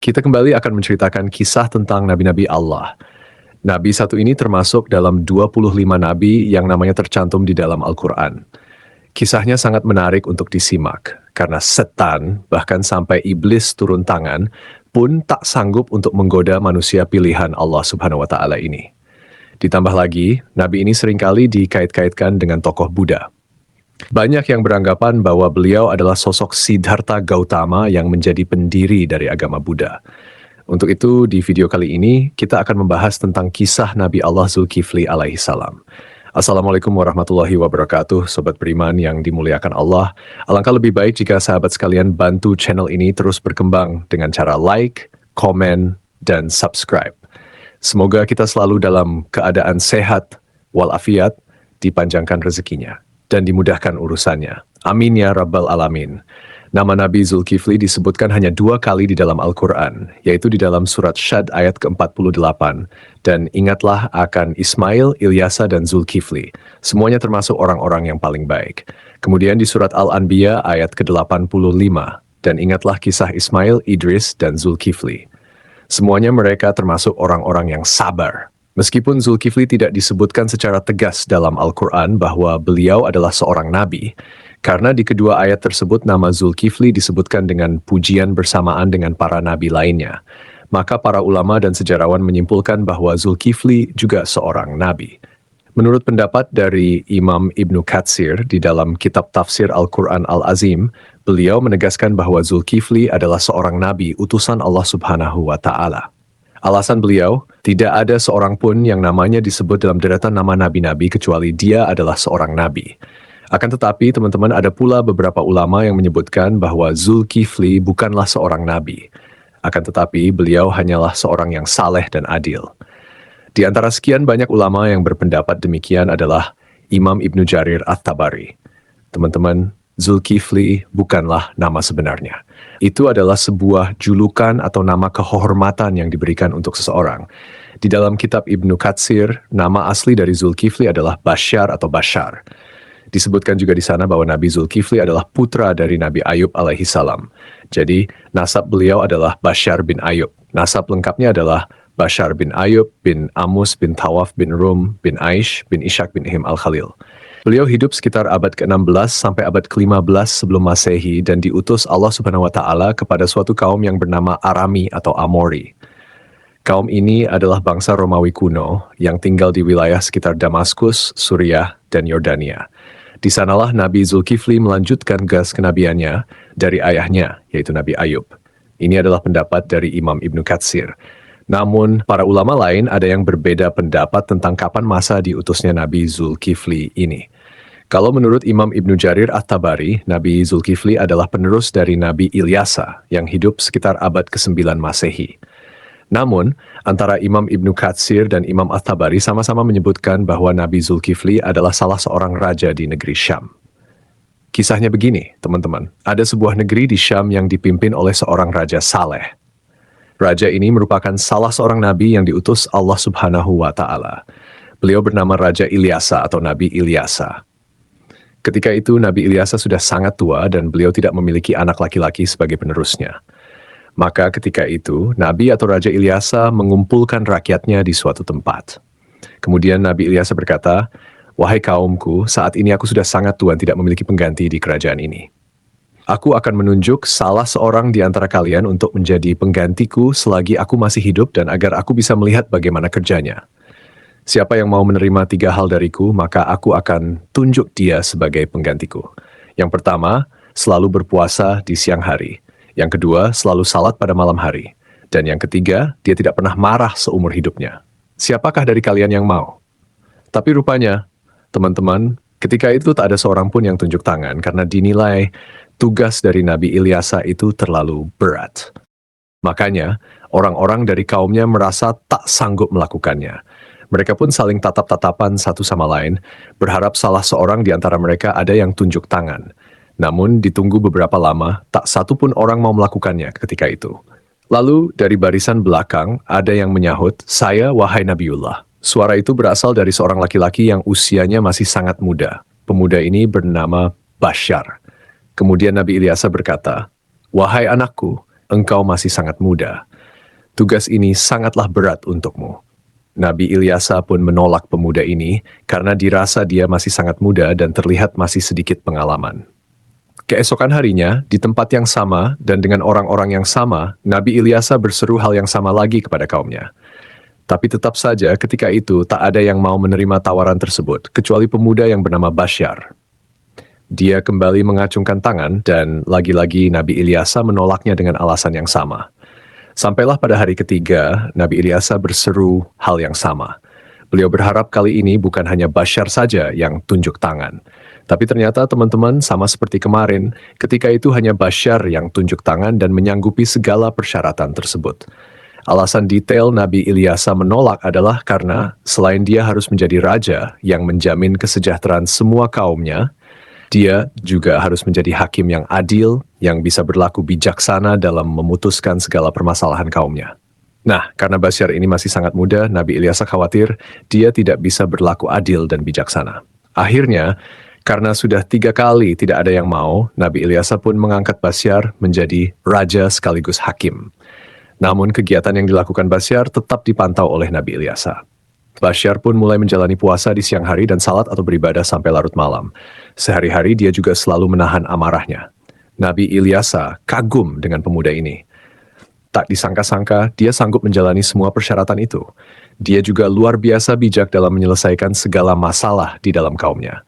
Kita kembali akan menceritakan kisah tentang nabi-nabi Allah. Nabi satu ini termasuk dalam 25 nabi yang namanya tercantum di dalam Al-Quran. Kisahnya sangat menarik untuk disimak, karena setan, bahkan sampai iblis turun tangan, pun tak sanggup untuk menggoda manusia pilihan Allah Subhanahu wa Ta'ala ini. Ditambah lagi, nabi ini seringkali dikait-kaitkan dengan tokoh Buddha. Banyak yang beranggapan bahwa beliau adalah sosok Siddhartha Gautama yang menjadi pendiri dari agama Buddha. Untuk itu, di video kali ini, kita akan membahas tentang kisah Nabi Allah Zulkifli alaihi salam. Assalamualaikum warahmatullahi wabarakatuh, Sobat Beriman yang dimuliakan Allah. Alangkah lebih baik jika sahabat sekalian bantu channel ini terus berkembang dengan cara like, komen, dan subscribe. Semoga kita selalu dalam keadaan sehat, walafiat, dipanjangkan rezekinya, dan dimudahkan urusannya. Amin ya Rabbal Alamin. Nama Nabi Zulkifli disebutkan hanya 2 kali di dalam Al-Quran, yaitu di dalam surat Syad ayat ke-48, dan ingatlah akan Ismail, Ilyasa, dan Zulkifli. Semuanya termasuk orang-orang yang paling baik. Kemudian di surat Al-Anbiya ayat ke-85, dan ingatlah kisah Ismail, Idris, dan Zulkifli. Semuanya mereka termasuk orang-orang yang sabar. Meskipun Zulkifli tidak disebutkan secara tegas dalam Al-Quran bahwa beliau adalah seorang nabi, karena di kedua ayat tersebut nama Zulkifli disebutkan dengan pujian bersamaan dengan para nabi lainnya, maka para ulama dan sejarawan menyimpulkan bahwa Zulkifli juga seorang nabi. Menurut pendapat dari Imam Ibnu Katsir di dalam kitab tafsir Al-Quran Al-Azim, beliau menegaskan bahwa Zulkifli adalah seorang nabi utusan Allah Subhanahu wa Ta'ala. Alasan beliau, tidak ada seorang pun yang namanya disebut dalam deretan nama nabi-nabi kecuali dia adalah seorang nabi. Akan tetapi, teman-teman, ada pula beberapa ulama yang menyebutkan bahwa Zulkifli bukanlah seorang nabi. Akan tetapi, beliau hanyalah seorang yang saleh dan adil. Di antara sekian banyak ulama yang berpendapat demikian adalah Imam Ibnu Jarir At-Tabari. Teman-teman, Zulkifli bukanlah nama sebenarnya. Itu adalah sebuah julukan atau nama kehormatan yang diberikan untuk seseorang. Di dalam kitab Ibnu Katsir, nama asli dari Zulkifli adalah Bashar atau Bashar. Disebutkan juga di sana bahwa Nabi Zulkifli adalah putra dari Nabi Ayub alaihi salam. Jadi, nasab beliau adalah Bashar bin Ayub. Nasab lengkapnya adalah Bashar bin Ayub bin Amus bin Tawaf bin Rum bin Aish bin Ishak bin Him al-Khalil. Beliau hidup sekitar abad ke-16 sampai abad ke-15 sebelum Masehi dan diutus Allah Subhanahu wa Ta'ala kepada suatu kaum yang bernama Arami atau Amori. Kaum ini adalah bangsa Romawi kuno yang tinggal di wilayah sekitar Damaskus, Suriah, dan Yordania. Di sanalah Nabi Zulkifli melanjutkan gas kenabiannya dari ayahnya, yaitu Nabi Ayub. Ini adalah pendapat dari Imam Ibnu Katsir. Namun, para ulama lain ada yang berbeda pendapat tentang kapan masa diutusnya Nabi Zulkifli ini. Kalau menurut Imam Ibnu Jarir At-Tabari, Nabi Zulkifli adalah penerus dari Nabi Ilyasa yang hidup sekitar abad ke-9 Masehi. Namun, antara Imam Ibnu Katsir dan Imam At-Tabari sama-sama menyebutkan bahwa Nabi Zulkifli adalah salah seorang raja di negeri Syam. Kisahnya begini, teman-teman. Ada sebuah negeri di Syam yang dipimpin oleh seorang raja saleh. Raja ini merupakan salah seorang nabi yang diutus Allah Subhanahu wa Ta'ala. Beliau bernama Raja Ilyasa atau Nabi Ilyasa. Ketika itu Nabi Ilyasa sudah sangat tua dan beliau tidak memiliki anak laki-laki sebagai penerusnya. Maka ketika itu Nabi atau Raja Ilyasa mengumpulkan rakyatnya di suatu tempat. Kemudian Nabi Ilyasa berkata, "Wahai kaumku, saat ini aku sudah sangat tua dan tidak memiliki pengganti di kerajaan ini. Aku akan menunjuk salah seorang di antara kalian untuk menjadi penggantiku selagi aku masih hidup dan agar aku bisa melihat bagaimana kerjanya. Siapa yang mau menerima 3 hal dariku, maka aku akan tunjuk dia sebagai penggantiku. Yang pertama, selalu berpuasa di siang hari. Yang kedua, selalu salat pada malam hari. Dan yang ketiga, dia tidak pernah marah seumur hidupnya. Siapakah dari kalian yang mau?" Tapi rupanya, teman-teman, ketika itu tak ada seorang pun yang tunjuk tangan karena dinilai tugas dari Nabi Ilyasa itu terlalu berat. Makanya, orang-orang dari kaumnya merasa tak sanggup melakukannya. Mereka pun saling tatap-tatapan satu sama lain, berharap salah seorang di antara mereka ada yang tunjuk tangan. Namun ditunggu beberapa lama, tak satu pun orang mau melakukannya ketika itu. Lalu dari barisan belakang ada yang menyahut, "Saya wahai Nabiullah." Suara itu berasal dari seorang laki-laki yang usianya masih sangat muda. Pemuda ini bernama Bashar. Kemudian Nabi Ilyasa berkata, "Wahai anakku, engkau masih sangat muda. tugas ini sangatlah berat untukmu." Nabi Ilyasa pun menolak pemuda ini karena dirasa dia masih sangat muda dan terlihat masih sedikit pengalaman. Keesokan harinya, di tempat yang sama dan dengan orang-orang yang sama, Nabi Ilyasa berseru hal yang sama lagi kepada kaumnya. Tapi tetap saja ketika itu tak ada yang mau menerima tawaran tersebut, kecuali pemuda yang bernama Basyar. Dia kembali mengacungkan tangan dan lagi-lagi Nabi Ilyasa menolaknya dengan alasan yang sama. Sampailah pada hari ketiga, Nabi Ilyasa berseru hal yang sama. Beliau berharap kali ini bukan hanya Basyar saja yang tunjuk tangan. Tapi ternyata teman-teman sama seperti kemarin, ketika itu hanya Basyar yang tunjuk tangan dan menyanggupi segala persyaratan tersebut. Alasan detail Nabi Ilyasa menolak adalah karena selain dia harus menjadi raja yang menjamin kesejahteraan semua kaumnya, dia juga harus menjadi hakim yang adil, yang bisa berlaku bijaksana dalam memutuskan segala permasalahan kaumnya. Nah, karena Basyar ini masih sangat muda, Nabi Ilyasa khawatir dia tidak bisa berlaku adil dan bijaksana. Akhirnya, karena sudah 3 kali tidak ada yang mau, Nabi Ilyasa pun mengangkat Basyar menjadi raja sekaligus hakim. Namun kegiatan yang dilakukan Basyar tetap dipantau oleh Nabi Ilyasa. Basyar pun mulai menjalani puasa di siang hari dan salat atau beribadah sampai larut malam. Sehari-hari dia juga selalu menahan amarahnya. Nabi Ilyasa kagum dengan pemuda ini. Tak disangka-sangka, dia sanggup menjalani semua persyaratan itu. Dia juga luar biasa bijak dalam menyelesaikan segala masalah di dalam kaumnya.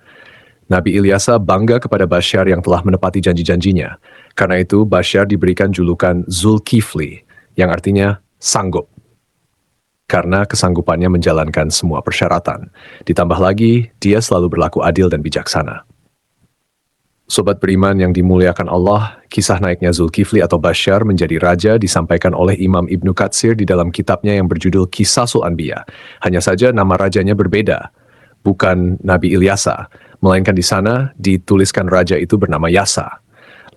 Nabi Ilyasa bangga kepada Basyar yang telah menepati janji-janjinya. Karena itu, Basyar diberikan julukan Zulkifli, yang artinya sanggup. Karena kesanggupannya menjalankan semua persyaratan. Ditambah lagi, dia selalu berlaku adil dan bijaksana. Sobat beriman yang dimuliakan Allah, kisah naiknya Zulkifli atau Basyar menjadi raja disampaikan oleh Imam Ibnu Katsir di dalam kitabnya yang berjudul Qisasul Anbiya. Hanya saja nama rajanya berbeda, bukan Nabi Ilyasa, melainkan di sana dituliskan raja itu bernama Yasa.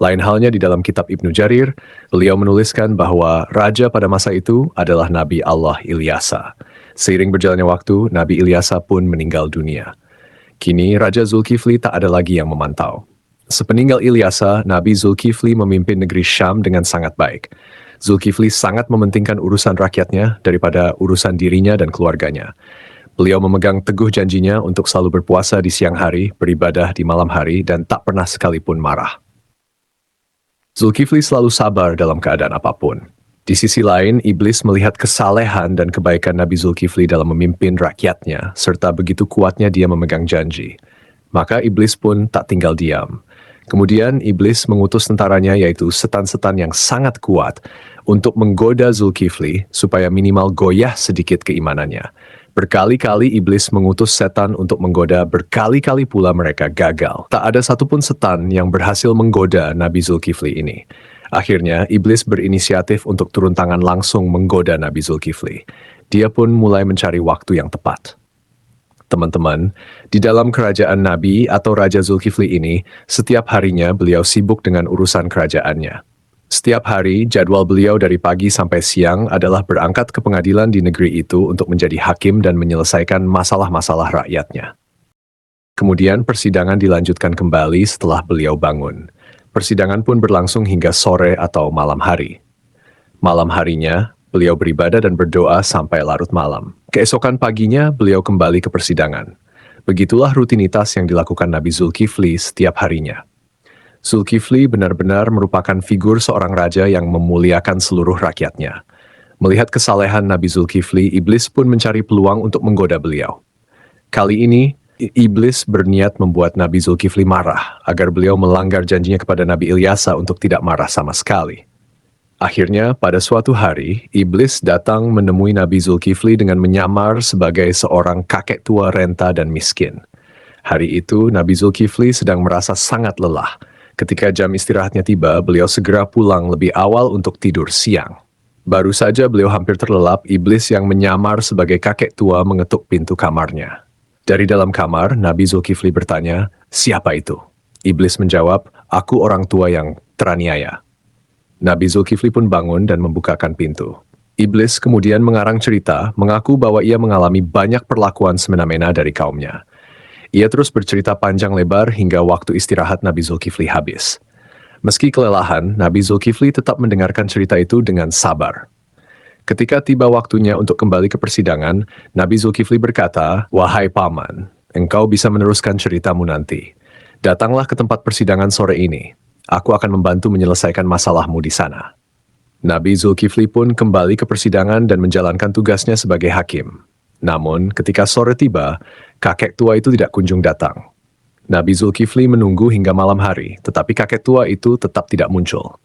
Lain halnya di dalam kitab Ibnu Jarir, beliau menuliskan bahwa raja pada masa itu adalah Nabi Allah Ilyasa. Seiring berjalannya waktu, Nabi Ilyasa pun meninggal dunia. Kini Raja Zulkifli tak ada lagi yang memantau. Sepeninggal Ilyasa, Nabi Zulkifli memimpin negeri Syam dengan sangat baik. Zulkifli sangat mementingkan urusan rakyatnya daripada urusan dirinya dan keluarganya. Beliau memegang teguh janjinya untuk selalu berpuasa di siang hari, beribadah di malam hari, dan tak pernah sekalipun marah. Zulkifli selalu sabar dalam keadaan apapun. Di sisi lain, iblis melihat kesalehan dan kebaikan Nabi Zulkifli dalam memimpin rakyatnya, serta begitu kuatnya dia memegang janji. Maka iblis pun tak tinggal diam. Kemudian iblis mengutus tentaranya, yaitu setan-setan yang sangat kuat, untuk menggoda Zulkifli supaya minimal goyah sedikit keimanannya. Berkali-kali iblis mengutus setan untuk menggoda, berkali-kali pula mereka gagal. Tak ada satupun setan yang berhasil menggoda Nabi Zulkifli ini. Akhirnya, iblis berinisiatif untuk turun tangan langsung menggoda Nabi Zulkifli. Dia pun mulai mencari waktu yang tepat. Teman-teman, di dalam kerajaan Nabi atau Raja Zulkifli ini, setiap harinya beliau sibuk dengan urusan kerajaannya. Setiap hari, jadwal beliau dari pagi sampai siang adalah berangkat ke pengadilan di negeri itu untuk menjadi hakim dan menyelesaikan masalah-masalah rakyatnya. Kemudian persidangan dilanjutkan kembali setelah beliau bangun. Persidangan pun berlangsung hingga sore atau malam hari. Malam harinya, beliau beribadah dan berdoa sampai larut malam. Keesokan paginya, beliau kembali ke persidangan. Begitulah rutinitas yang dilakukan Nabi Zulkifli setiap harinya. Zulkifli benar-benar merupakan figur seorang raja yang memuliakan seluruh rakyatnya. Melihat kesalehan Nabi Zulkifli, iblis pun mencari peluang untuk menggoda beliau. Kali ini, iblis berniat membuat Nabi Zulkifli marah, agar beliau melanggar janjinya kepada Nabi Ilyasa untuk tidak marah sama sekali. Akhirnya, pada suatu hari, iblis datang menemui Nabi Zulkifli dengan menyamar sebagai seorang kakek tua renta dan miskin. Hari itu, Nabi Zulkifli sedang merasa sangat lelah. Ketika jam istirahatnya tiba, beliau segera pulang lebih awal untuk tidur siang. Baru saja beliau hampir terlelap, iblis yang menyamar sebagai kakek tua mengetuk pintu kamarnya. Dari dalam kamar, Nabi Zulkifli bertanya, "Siapa itu?" Iblis menjawab, "Aku orang tua yang teraniaya." Nabi Zulkifli pun bangun dan membukakan pintu. Iblis kemudian mengarang cerita, mengaku bahwa ia mengalami banyak perlakuan semena-mena dari kaumnya. Ia terus bercerita panjang lebar hingga waktu istirahat Nabi Zulkifli habis. Meski kelelahan, Nabi Zulkifli tetap mendengarkan cerita itu dengan sabar. Ketika tiba waktunya untuk kembali ke persidangan, Nabi Zulkifli berkata, "Wahai paman, engkau bisa meneruskan ceritamu nanti. Datanglah ke tempat persidangan sore ini. Aku akan membantu menyelesaikan masalahmu di sana." Nabi Zulkifli pun kembali ke persidangan dan menjalankan tugasnya sebagai hakim. Namun, ketika sore tiba, kakek tua itu tidak kunjung datang. Nabi Zulkifli menunggu hingga malam hari, tetapi kakek tua itu tetap tidak muncul.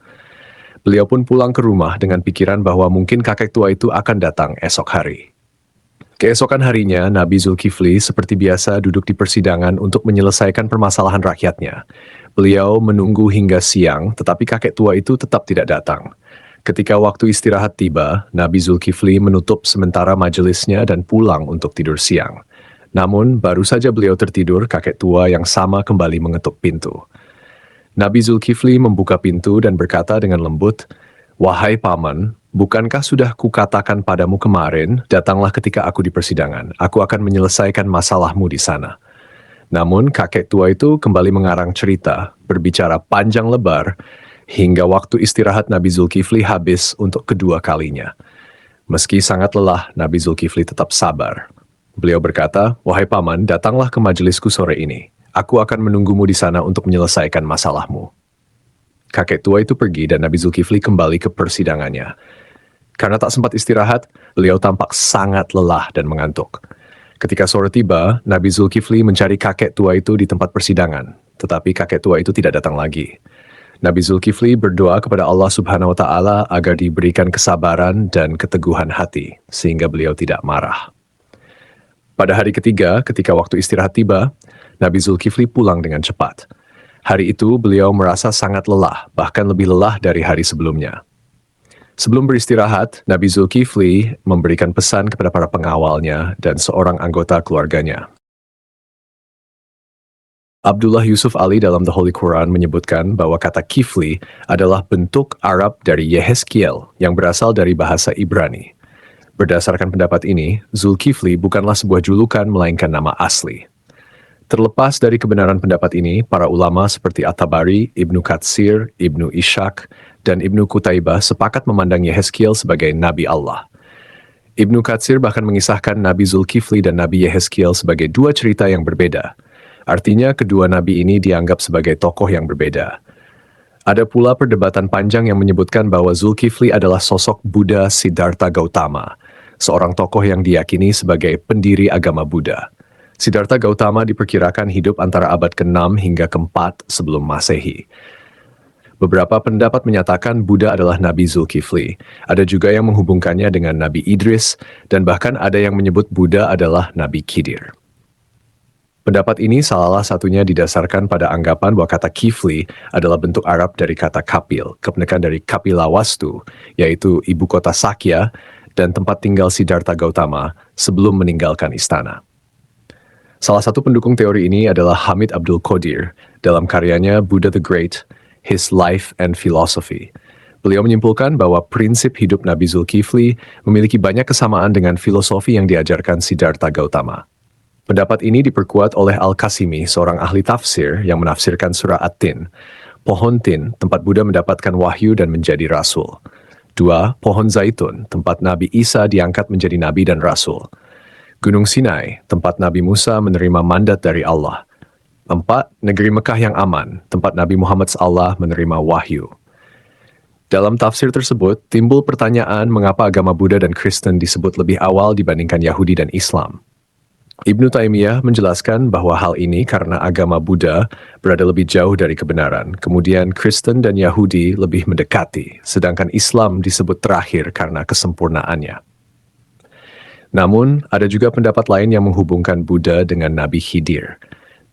Beliau pun pulang ke rumah dengan pikiran bahwa mungkin kakek tua itu akan datang esok hari. Keesokan harinya, Nabi Zulkifli seperti biasa duduk di persidangan untuk menyelesaikan permasalahan rakyatnya. Beliau menunggu hingga siang, tetapi kakek tua itu tetap tidak datang. Ketika waktu istirahat tiba, Nabi Zulkifli menutup sementara majelisnya dan pulang untuk tidur siang. Namun, baru saja beliau tertidur, kakek tua yang sama kembali mengetuk pintu. Nabi Zulkifli membuka pintu dan berkata dengan lembut, "Wahai paman, bukankah sudah kukatakan padamu kemarin, datanglah ketika aku di persidangan, aku akan menyelesaikan masalahmu di sana." Namun, kakek tua itu kembali mengarang cerita, berbicara panjang lebar, hingga waktu istirahat Nabi Zulkifli habis untuk kedua kalinya. Meski sangat lelah, Nabi Zulkifli tetap sabar. Beliau berkata, "Wahai paman, datanglah ke majelisku sore ini. Aku akan menunggumu di sana untuk menyelesaikan masalahmu." Kakek tua itu pergi dan Nabi Zulkifli kembali ke persidangannya. Karena tak sempat istirahat, beliau tampak sangat lelah dan mengantuk. Ketika sore tiba, Nabi Zulkifli mencari kakek tua itu di tempat persidangan, tetapi kakek tua itu tidak datang lagi. Nabi Zulkifli berdoa kepada Allah Subhanahu wa Ta'ala agar diberikan kesabaran dan keteguhan hati, sehingga beliau tidak marah. Pada hari ketiga, ketika waktu istirahat tiba, Nabi Zulkifli pulang dengan cepat. Hari itu beliau merasa sangat lelah, bahkan lebih lelah dari hari sebelumnya. Sebelum beristirahat, Nabi Zulkifli memberikan pesan kepada para pengawalnya dan seorang anggota keluarganya. Abdullah Yusuf Ali dalam The Holy Quran menyebutkan bahwa kata kifli adalah bentuk Arab dari Yehezkiel yang berasal dari bahasa Ibrani. Berdasarkan pendapat ini, Zulkifli bukanlah sebuah julukan melainkan nama asli. Terlepas dari kebenaran pendapat ini, para ulama seperti At-Tabari, Ibnu Katsir, Ibnu Ishaq, dan Ibnu Qutaibah sepakat memandang Yehezkiel sebagai Nabi Allah. Ibnu Katsir bahkan mengisahkan Nabi Zulkifli dan Nabi Yehezkiel sebagai dua cerita yang berbeda. Artinya kedua nabi ini dianggap sebagai tokoh yang berbeda. Ada pula perdebatan panjang yang menyebutkan bahwa Zulkifli adalah sosok Buddha Siddhartha Gautama, seorang tokoh yang diyakini sebagai pendiri agama Buddha. Siddhartha Gautama diperkirakan hidup antara abad ke-6 hingga ke-4 sebelum Masehi. Beberapa pendapat menyatakan Buddha adalah Nabi Zulkifli. Ada juga yang menghubungkannya dengan Nabi Idris, dan bahkan ada yang menyebut Buddha adalah Nabi Khidir. Pendapat ini salah satunya didasarkan pada anggapan bahwa kata kifli adalah bentuk Arab dari kata kapil, kepenekan dari Kapilawastu, yaitu ibu kota Sakya dan tempat tinggal Siddhartha Gautama sebelum meninggalkan istana. Salah satu pendukung teori ini adalah Hamid Abdul Qadir dalam karyanya Buddha the Great, His Life and Philosophy. Beliau menyimpulkan bahwa prinsip hidup Nabi Zulkifli memiliki banyak kesamaan dengan filosofi yang diajarkan Siddhartha Gautama. Pendapat ini diperkuat oleh Al-Qasimi, seorang ahli tafsir yang menafsirkan surah At-Tin. Pohon Tin, tempat Buddha mendapatkan wahyu dan menjadi rasul. 2. Pohon Zaitun, tempat Nabi Isa diangkat menjadi nabi dan rasul. Gunung Sinai, tempat Nabi Musa menerima mandat dari Allah. 4. Negeri Mekah yang aman, tempat Nabi Muhammad SAW menerima wahyu. Dalam tafsir tersebut, timbul pertanyaan mengapa agama Buddha dan Kristen disebut lebih awal dibandingkan Yahudi dan Islam. Ibnu Taimiyah menjelaskan bahwa hal ini karena agama Buddha berada lebih jauh dari kebenaran, kemudian Kristen dan Yahudi lebih mendekati, sedangkan Islam disebut terakhir karena kesempurnaannya. Namun, ada juga pendapat lain yang menghubungkan Buddha dengan Nabi Khidir.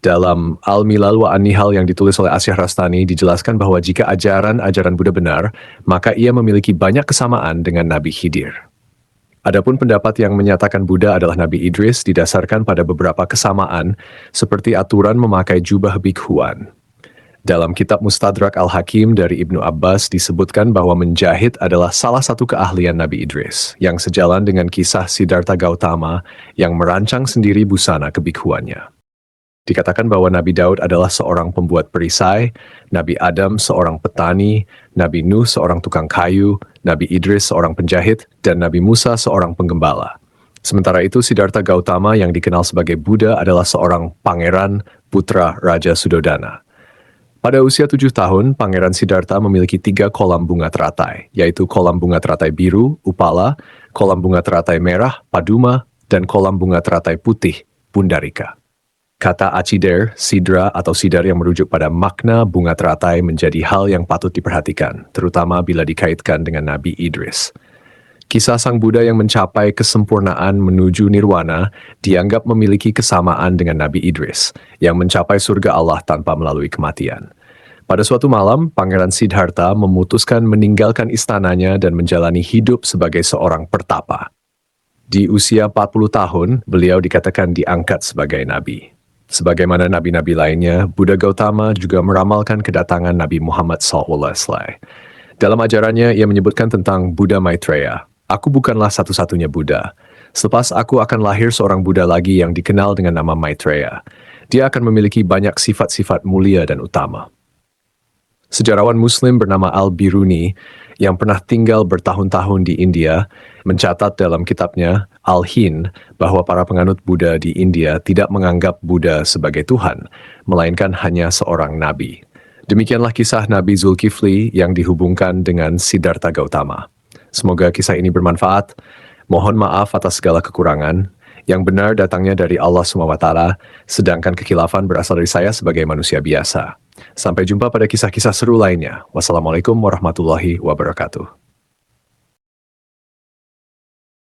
Dalam Al-Milal wa An-Nihal yang ditulis oleh Asy'ar Rastani dijelaskan bahwa jika ajaran-ajaran Buddha benar, maka ia memiliki banyak kesamaan dengan Nabi Khidir. Adapun pendapat yang menyatakan Buddha adalah Nabi Idris didasarkan pada beberapa kesamaan seperti aturan memakai jubah bikhuan. Dalam kitab Mustadrak Al-Hakim dari Ibnu Abbas disebutkan bahwa menjahit adalah salah satu keahlian Nabi Idris yang sejalan dengan kisah Siddhartha Gautama yang merancang sendiri busana kebikhuannya. Dikatakan bahwa Nabi Daud adalah seorang pembuat perisai, Nabi Adam seorang petani, Nabi Nuh seorang tukang kayu, Nabi Idris seorang penjahit, dan Nabi Musa seorang penggembala. Sementara itu, Siddhartha Gautama yang dikenal sebagai Buddha adalah seorang pangeran putra Raja Sudodana. Pada usia 7 tahun, Pangeran Siddhartha memiliki 3 kolam bunga teratai, yaitu kolam bunga teratai biru, Upala, kolam bunga teratai merah, Paduma, dan kolam bunga teratai putih, Pundarika. Kata acider, sidra, atau sidar yang merujuk pada makna bunga teratai menjadi hal yang patut diperhatikan, terutama bila dikaitkan dengan Nabi Idris. Kisah Sang Buddha yang mencapai kesempurnaan menuju nirwana dianggap memiliki kesamaan dengan Nabi Idris, yang mencapai surga Allah tanpa melalui kematian. Pada suatu malam, Pangeran Siddhartha memutuskan meninggalkan istananya dan menjalani hidup sebagai seorang pertapa. Di usia 40 tahun, beliau dikatakan diangkat sebagai nabi. Sebagaimana nabi-nabi lainnya, Buddha Gautama juga meramalkan kedatangan Nabi Muhammad SAW. Dalam ajarannya, ia menyebutkan tentang Buddha Maitreya. Aku bukanlah satu-satunya Buddha. Selepas aku akan lahir seorang Buddha lagi yang dikenal dengan nama Maitreya. Dia akan memiliki banyak sifat-sifat mulia dan utama. Sejarawan Muslim bernama Al-Biruni yang pernah tinggal bertahun-tahun di India mencatat dalam kitabnya Al-Hind bahwa para penganut Buddha di India tidak menganggap Buddha sebagai Tuhan, melainkan hanya seorang nabi. Demikianlah kisah Nabi Zulkifli yang dihubungkan dengan Siddhartha Gautama. Semoga kisah ini bermanfaat. Mohon maaf atas segala kekurangan. Yang benar datangnya dari Allah SWT, sedangkan kekilafan berasal dari saya sebagai manusia biasa. Sampai jumpa pada kisah-kisah seru lainnya. Wassalamualaikum warahmatullahi wabarakatuh.